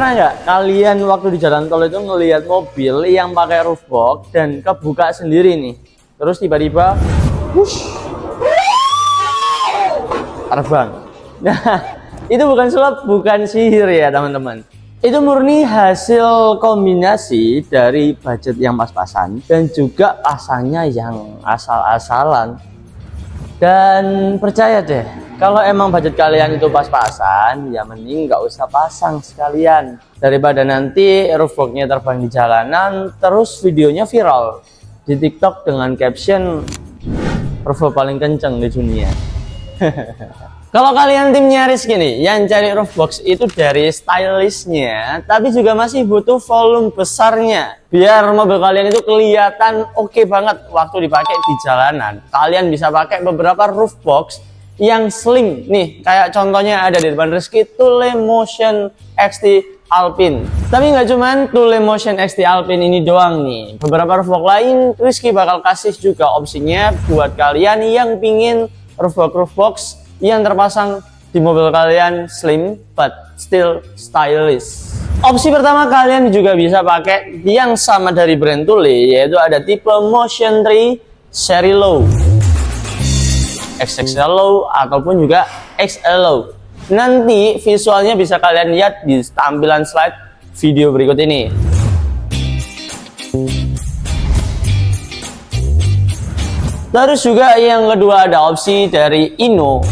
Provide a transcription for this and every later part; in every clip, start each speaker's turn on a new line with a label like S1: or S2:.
S1: pernah nggak kalian waktu di jalan tol itu ngelihat mobil yang pakai roof box dan kebuka sendiri nih, terus tiba-tiba terbang? Nah, itu bukan sulap, bukan sihir ya teman-teman. Itu murni hasil kombinasi dari budget yang pas-pasan dan juga pasangnya yang asal-asalan. Dan percaya deh, kalau emang budget kalian itu pas-pasan, ya mending nggak usah pasang sekalian. Daripada nanti roof box-nya terbang di jalanan, terus videonya viral di TikTok dengan caption roof box paling kenceng di dunia. Kalau kalian timnya Rizky nih, yang cari roof box itu dari stylishnya, tapi juga masih butuh volume besarnya. Biar mobil kalian itu kelihatan oke banget waktu dipakai di jalanan. Kalian bisa pakai beberapa roof box yang slim. Nih, kayak contohnya ada di depan Rizky, Tulemotion XT Alpine. Tapi nggak cuman Tulemotion XT Alpine ini doang nih. Beberapa roof box lain, Rizky bakal kasih juga opsinya buat kalian yang pingin roof box yang terpasang di mobil kalian slim but still stylish. Opsi pertama, kalian juga bisa pakai yang sama dari brand Thule, yaitu ada tipe Motion 3 Seri Low, XXL Low ataupun juga XL Low. Nanti visualnya bisa kalian lihat di tampilan slide video berikut ini. Terus juga yang kedua ada opsi dari Inno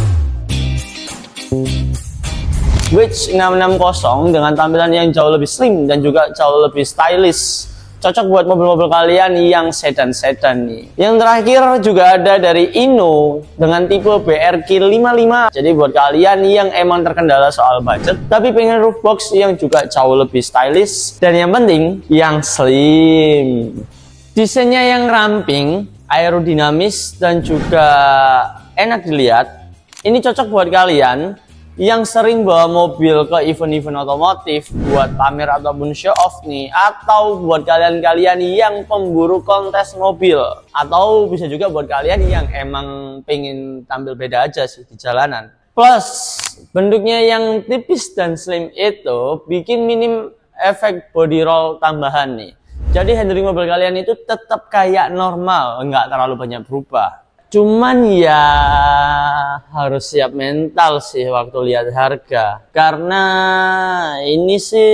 S1: Wedge 660 dengan tampilan yang jauh lebih slim dan juga jauh lebih stylish. Cocok buat mobil-mobil kalian yang sedan-sedan nih. Yang terakhir juga ada dari Inno dengan tipe BRQ 55. Jadi buat kalian yang emang terkendala soal budget tapi pengen roof box yang juga jauh lebih stylish dan yang penting yang slim. Desainnya yang ramping, aerodinamis dan juga enak dilihat. Ini cocok buat kalian yang sering bawa mobil ke event-event otomotif buat pamer ataupun show off nih, atau buat kalian-kalian yang pemburu kontes mobil, atau bisa juga buat kalian yang emang pengen tampil beda aja sih di jalanan. Plus bentuknya yang tipis dan slim itu bikin minim efek body roll tambahan nih. Jadi handling mobil kalian itu tetap kayak normal, nggak terlalu banyak berubah. Cuman ya harus siap mental sih waktu lihat harga. Karena ini sih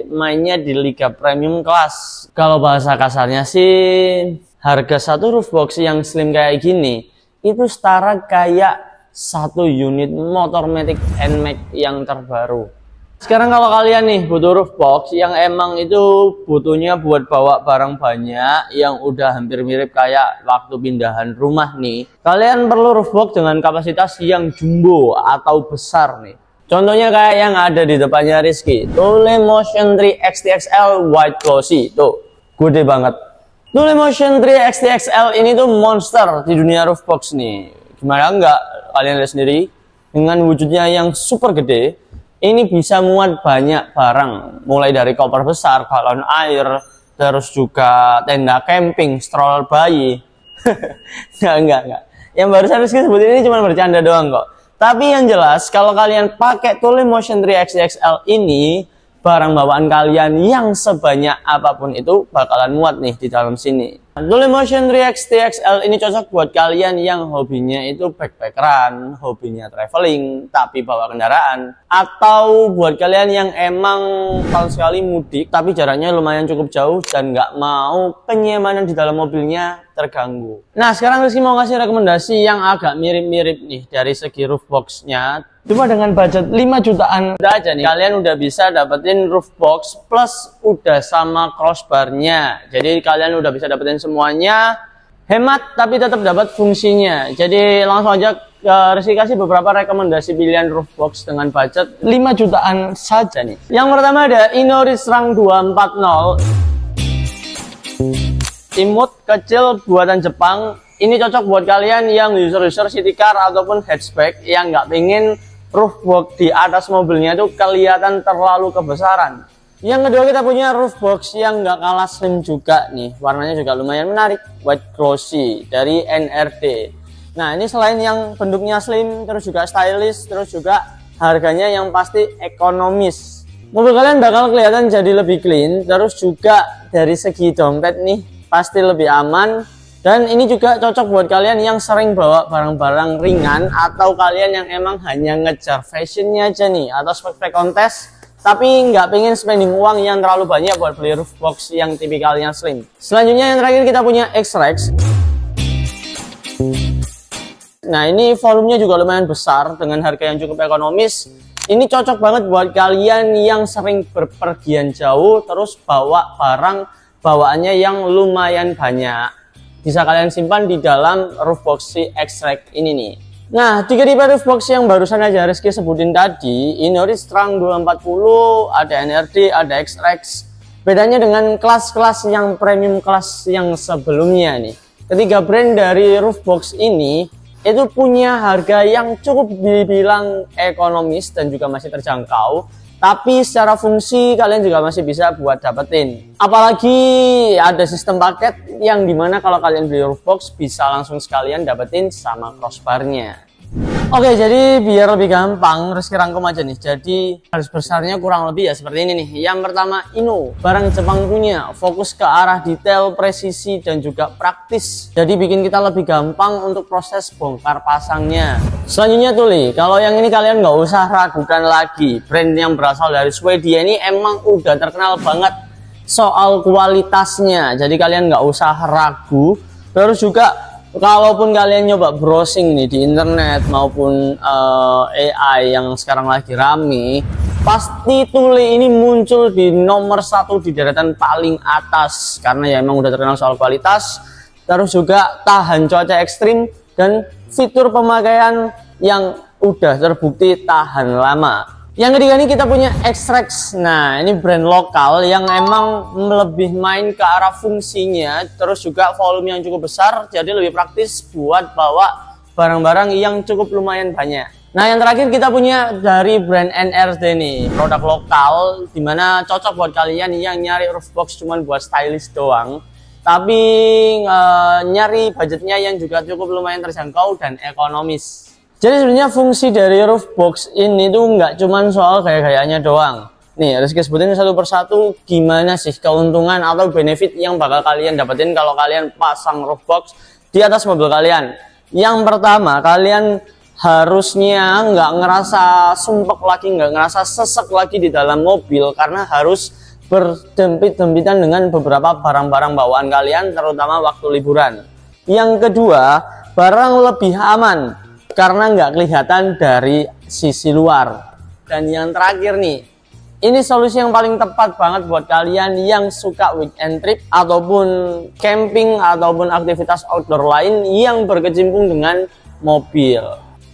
S1: mainnya di Liga Premium Kelas. Kalau bahasa kasarnya sih, harga satu roof box yang slim kayak gini itu setara kayak satu unit motor Matic NMAX yang terbaru. Sekarang kalau kalian nih butuh roof box yang emang itu butuhnya buat bawa barang banyak yang udah hampir mirip kayak waktu pindahan rumah nih, kalian perlu roof box dengan kapasitas yang jumbo atau besar nih. Contohnya kayak yang ada di depannya Rizky, Tulemotion 3 XTXL White Glossy. Tuh, gede banget. Tulemotion 3 XTXL ini tuh monster di dunia roof box nih. Gimana enggak, kalian lihat sendiri, dengan wujudnya yang super gede. Ini bisa muat banyak barang, mulai dari koper besar, galon air, terus juga tenda camping, stroller bayi. Enggak. Yang barusan Rizky sebut ini cuma bercanda doang kok. Tapi yang jelas, kalau kalian pakai Tulemotion 3 XTXL ini, barang bawaan kalian yang sebanyak apapun itu bakalan muat nih di dalam sini. Tulemotion 3 XTXL ini cocok buat kalian yang hobinya itu backpackeran, hobinya traveling tapi bawa kendaraan, atau buat kalian yang emang kalau sekali mudik tapi jaraknya lumayan cukup jauh dan nggak mau kenyamanan di dalam mobilnya terganggu. Nah, sekarang Rizky mau kasih rekomendasi yang agak mirip-mirip nih dari segi roof box-nya. Cuma dengan budget 5 jutaan udah aja nih, kalian udah bisa dapetin roof box plus udah sama crossbar-nya. Jadi kalian udah bisa dapetin semuanya, hemat tapi tetap dapat fungsinya. Jadi langsung aja Rizky kasih beberapa rekomendasi pilihan roof box dengan budget 5 jutaan saja nih. Yang pertama ada Inno Risrang 240. Imut kecil buatan Jepang. Ini cocok buat kalian yang user-user city car ataupun hatchback yang nggak pengen roof box di atas mobilnya itu kelihatan terlalu kebesaran. Yang kedua kita punya roof box yang nggak kalah slim juga nih. Warnanya juga lumayan menarik, White Glossy dari NRD. Nah, ini selain yang bentuknya slim, terus juga stylish, terus juga harganya yang pasti ekonomis. Mobil kalian bakal kelihatan jadi lebih clean, terus juga dari segi dompet nih pasti lebih aman. Dan ini juga cocok buat kalian yang sering bawa barang-barang ringan, atau kalian yang emang hanya ngejar fashionnya aja nih, atau spek-spek kontes tapi nggak pengen spending uang yang terlalu banyak buat beli roof box yang tipikalnya slim. Selanjutnya yang terakhir kita punya X-Rex. Nah, ini volumenya juga lumayan besar dengan harga yang cukup ekonomis. Ini cocok banget buat kalian yang sering berpergian jauh terus bawa barang bawaannya yang lumayan banyak. Bisa kalian simpan di dalam roof box si X-Rex ini nih. Nah, tiga tipe roof box yang barusan aja Rizky sebutin tadi, Inoristrang 240, ada NRD, ada X-Rex. Bedanya dengan kelas-kelas yang premium kelas yang sebelumnya nih. Ketiga brand dari roof box ini itu punya harga yang cukup dibilang ekonomis dan juga masih terjangkau. Tapi secara fungsi kalian juga masih bisa buat dapetin. Apalagi ada sistem paket yang dimana kalau kalian beli roof box bisa langsung sekalian dapetin sama crossbarnya. Oke, jadi biar lebih gampang Rizky rangkum aja nih. Jadi garis besarnya kurang lebih ya seperti ini nih. Yang pertama, Ino, barang Jepang punya, fokus ke arah detail, presisi dan juga praktis. Jadi bikin kita lebih gampang untuk proses bongkar pasangnya. Selanjutnya Tuli, kalau yang ini kalian nggak usah ragukan lagi. Brand yang berasal dari Swedia ini emang udah terkenal banget soal kualitasnya. Jadi kalian nggak usah ragu. Terus juga kalaupun kalian nyoba browsing nih di internet maupun AI yang sekarang lagi rame, pasti Tuli ini muncul di nomor 1 di deretan paling atas karena ya emang udah terkenal soal kualitas, terus juga tahan cuaca ekstrim dan fitur pemakaian yang udah terbukti tahan lama. Yang ketiga ini kita punya X-Rex. Nah, ini brand lokal yang emang lebih main ke arah fungsinya, terus juga volume yang cukup besar, jadi lebih praktis buat bawa barang-barang yang cukup lumayan banyak. Nah, yang terakhir kita punya dari brand NRD nih, produk lokal dimana cocok buat kalian yang nyari roof box cuman buat stylish doang, tapi nyari budgetnya yang juga cukup lumayan terjangkau dan ekonomis. Jadi sebenarnya fungsi dari roof box ini tuh nggak cuman soal gaya-gayanya doang. Nih, Rizky sebutin satu persatu gimana sih keuntungan atau benefit yang bakal kalian dapetin kalau kalian pasang roof box di atas mobil kalian. Yang pertama, kalian harusnya nggak ngerasa sumpek lagi, nggak ngerasa sesek lagi di dalam mobil karena harus berdempit-dempitan dengan beberapa barang-barang bawaan kalian, terutama waktu liburan. Yang kedua, barang lebih aman karena nggak kelihatan dari sisi luar. Dan yang terakhir nih, ini solusi yang paling tepat banget buat kalian yang suka weekend trip ataupun camping ataupun aktivitas outdoor lain yang berkecimpung dengan mobil.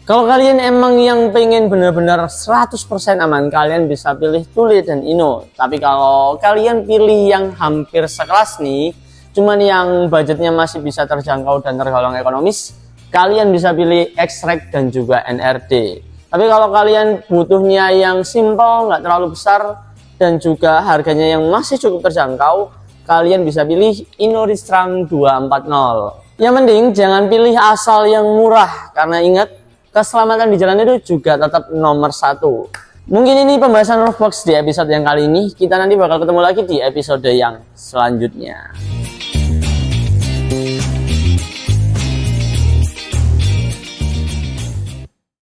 S1: Kalau kalian emang yang pengen bener-bener 100% aman, kalian bisa pilih Tuli dan Ino. Tapi kalau kalian pilih yang hampir sekelas nih, cuman yang budgetnya masih bisa terjangkau dan tergolong ekonomis, kalian bisa pilih X-Rex dan juga NRD. Tapi kalau kalian butuhnya yang simple, nggak terlalu besar, dan juga harganya yang masih cukup terjangkau, kalian bisa pilih Inoristrang 240. Yang penting jangan pilih asal yang murah, karena ingat, keselamatan di jalan itu juga tetap nomor 1. Mungkin ini pembahasan roof box di episode yang kali ini. Kita nanti bakal ketemu lagi di episode yang selanjutnya.